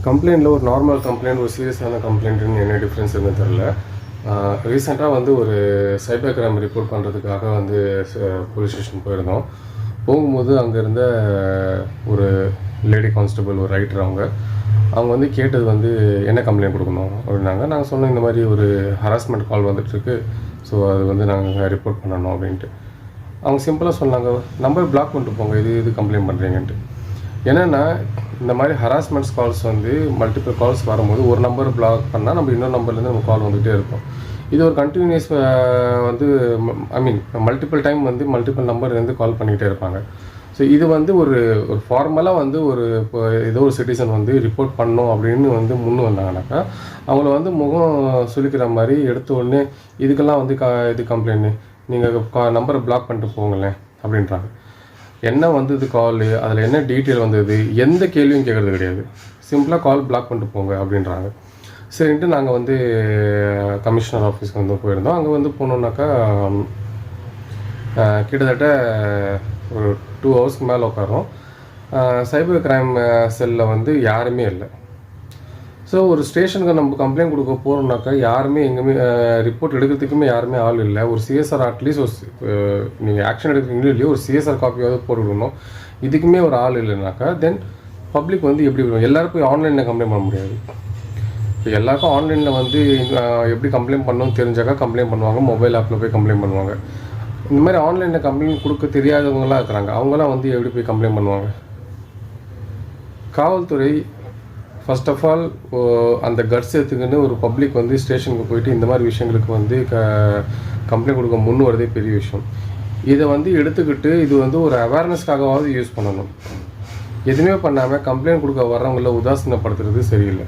கம்ப்ளைண்ட்டில் ஒரு normal complaint, ஒரு சீரியஸான கம்ப்ளைண்ட்டுன்னு என்ன டிஃப்ரென்ஸ் இருக்குன்னு தெரில. ரீசெண்டாக வந்து ஒரு சைபர் கிரைம் ரிப்போர்ட் பண்ணுறதுக்காக வந்து போலீஸ் ஸ்டேஷன் போயிருந்தோம். போகும்போது அங்கே இருந்த ஒரு லேடி கான்ஸ்டபிள், ஒரு ரைட்டர், அவங்க வந்து கேட்டது வந்து என்ன கம்ப்ளைண்ட் கொடுக்கணும் அப்படின்னாங்க. நாங்கள் சொன்னோம் இந்த மாதிரி ஒரு ஹராஸ்மெண்ட் கால் வந்துட்டுருக்கு, ஸோ அது வந்து நாங்கள் ரிப்போர்ட் பண்ணணும் அப்படின்ட்டு. அவங்க சிம்பிளாக சொன்னாங்க, நம்பர் பிளாக் பண்ணிட்டு போங்க, இது கம்ப்ளைண்ட் பண்ணுறீங்கன்ட்டு. என்னென்னா இந்த மாதிரி ஹராஸ்மெண்ட்ஸ் கால்ஸ் வந்து மல்டிபிள் கால்ஸ் வரும்போது ஒரு நம்பர் பிளாக் பண்ணால் நம்ம இன்னொரு நம்பர்லேருந்து நம்ம கால் வந்துகிட்டே இருக்கும். இது ஒரு கண்டினியூஸ் வந்து மல்டிபிள் டைம் வந்து மல்டிபிள் நம்பர்லேருந்து கால் பண்ணிக்கிட்டே இருப்பாங்க. ஸோ இது வந்து ஒரு ஃபார்மலாக வந்து இப்போ ஏதோ ஒரு சிட்டிசன் வந்து ரிப்போர்ட் பண்ணணும் அப்படின்னு வந்து முன்னு வந்தாங்கனாக்கா அவங்கள வந்து முகம் சுளிக்கிற மாதிரி எடுத்த உடனே இதுக்கெல்லாம் வந்து இது கம்ப்ளைண்ட், நீங்கள் நம்பரை பிளாக் பண்ணிட்டு போங்களேன் அப்படின்றாங்க. என்ன வந்தது கால், அதில் என்ன டீட்டெயில் வந்தது, எந்த கேள்வியும் கேட்குறது கிடையாது. சிம்பிளாக கால் பிளாக் பண்ணிட்டு போங்க அப்படின்றாங்க. சரின்ட்டு நாங்கள் வந்து கமிஷனர் ஆஃபீஸ்க்கு வந்து போயிருந்தோம். அங்கே வந்து போனோம்னாக்கா கிட்டத்தட்ட ஒரு 2 ஹவர்ஸ்க்கு மேலே உட்காரோம். சைபர் கிரைம் செல்லில் வந்து யாருமே இல்லை. ஸோ ஒரு ஸ்டேஷனுக்கு நம்ம கம்ப்ளைண்ட் கொடுக்க போகிறோம்னாக்கா யாருமே எங்கேயுமே ரிப்போர்ட் எடுக்கிறதுக்குமே யாருமே ஆள் இல்லை. ஒரு சிஎஸ்ஆர் அட்லீஸ்ட் நீங்கள் ஆக்ஷன் எடுக்கிறீங்களோ இல்லையோ ஒரு சிஎஸ்ஆர் காப்பியாவது போட்டுவிடணும். இதுக்குமே ஒரு ஆள் இல்லைனாக்கா தென் பப்ளிக் வந்து எப்படி வரும்? எல்லாருக்கும் ஆன்லைனில் கம்ப்ளைண்ட் பண்ண முடியாது. இப்போ எல்லாருக்கும் ஆன்லைனில் வந்து எப்படி கம்ப்ளைண்ட் பண்ணணும்னு தெரிஞ்சாக்கா கம்ப்ளைண்ட் பண்ணுவாங்க, மொபைல் ஆப்பில் போய் கம்ப்ளைண்ட் பண்ணுவாங்க. இந்த மாதிரி ஆன்லைனில் கம்ப்ளைண்ட் கொடுக்க தெரியாதவங்களாம் இருக்கிறாங்க. அவங்களாம் வந்து எப்படி போய் கம்ப்ளைண்ட் பண்ணுவாங்க? காவல்துறை ஃபர்ஸ்ட் ஆஃப் ஆல் அந்த கட்ஸ் எடுத்துக்கின்னு ஒரு பப்ளிக் வந்து ஸ்டேஷனுக்கு போயிட்டு இந்த மாதிரி விஷயங்களுக்கு வந்து கம்ப்ளைண்ட் கொடுக்க முன் வரதே பெரிய விஷயம். இதை வந்து எடுத்துக்கிட்டு இது வந்து ஒரு அவேர்னஸ்க்காகவாவது யூஸ் பண்ணணும். எதுவுமே பண்ணாமல் கம்ப்ளைண்ட் கொடுக்க வர்றவங்கள உதாசீனப்படுத்துறது சரியில்லை.